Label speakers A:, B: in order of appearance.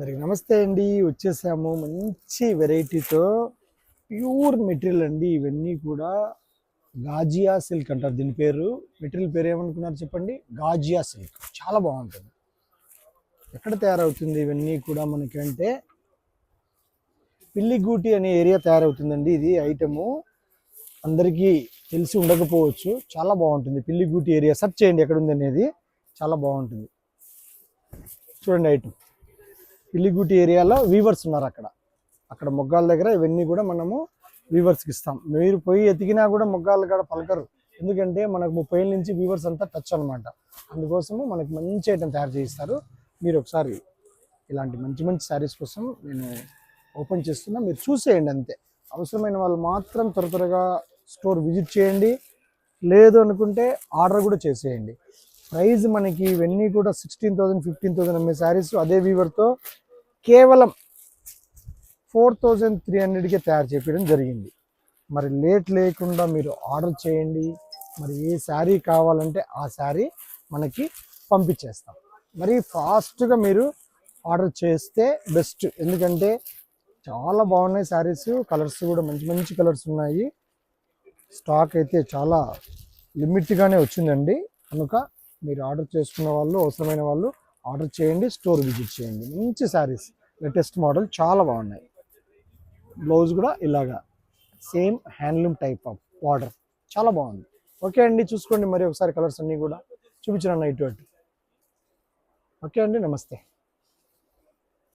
A: మరి నమస్తే అండి, వచ్చేసాము మంచి వెరైటీతో. ప్యూర్ మెటీరియల్ అండి ఇవన్నీ కూడా. గాజియా సిల్క్ అంటారు దీని పేరు. మెటీరియల్ పేరు ఏమనుకున్నారు చెప్పండి? గాజియా సిల్క్. చాలా బాగుంటుంది. ఎక్కడ తయారవుతుంది ఇవన్నీ కూడా మనకంటే పిల్లిగూటి అనే ఏరియా తయారవుతుందండి. ఇది ఐటము అందరికీ తెలిసి ఉండకపోవచ్చు. చాలా బాగుంటుంది పిల్లిగూటి ఏరియా. సెర్చ్ చేయండి ఎక్కడ ఉంది అనేది. చాలా బాగుంటుంది. చూడండి ఐటమ్. పిల్లిగూటి ఏరియాలో వీవర్స్ ఉన్నారు. అక్కడ మొగ్గాల దగ్గర ఇవన్నీ కూడా మనము వీవర్స్కి ఇస్తాం. మీరు పోయి ఎతికినా కూడా మొగ్గాలు కూడా పలకరు. ఎందుకంటే మనకు 30 ఏళ్ళ నుంచి వీవర్స్ అంతా టచ్ అనమాట. అందుకోసము మనకు మంచి ఐటమ్ తయారు చేయిస్తారు. మీరు ఒకసారి ఇలాంటి మంచి మంచి శారీస్ కోసం నేను ఓపెన్ చేస్తున్నా. మీరు చూసేయండి అంతే. అవసరమైన వాళ్ళు మాత్రం త్వరగా స్టోర్ విజిట్ చేయండి. లేదు అనుకుంటే ఆర్డర్ కూడా చేసేయండి. ప్రైస్ మనకి ఇవన్నీ కూడా 16,000 15,000 అమ్మే శారీస్ అదే వీవర్తో కేవలం 4,300కే తయారు చేయడం జరిగింది. మరి లేట్ లేకుండా మీరు ఆర్డర్ చేయండి. మరి ఏ శారీ కావాలంటే ఆ శారీ మనకి పంపించేస్తాం. మరి ఫాస్ట్గా మీరు ఆర్డర్ చేస్తే బెస్ట్. ఎందుకంటే చాలా బాగున్నాయి శారీస్. కలర్స్ కూడా మంచి మంచి కలర్స్ ఉన్నాయి. స్టాక్ అయితే చాలా లిమిట్గానే వచ్చిందండి. కనుక మీరు ఆర్డర్ చేసుకున్న వాళ్ళు, అవసరమైన వాళ్ళు ఆర్డర్ చేయండి. స్టోర్ విజిట్ చేయండి. మంచి శారీస్, లేటెస్ట్ మోడల్ చాలా బాగున్నాయి. బ్లౌజ్ కూడా ఇలాగా same handloom type of border చాలా బాగుంది. ఓకే అండి, చూసుకోండి మరి ఒకసారి కలర్స్ అన్నీ కూడా చూపించిన ఇటు అటు. ఓకే అండి, నమస్తే.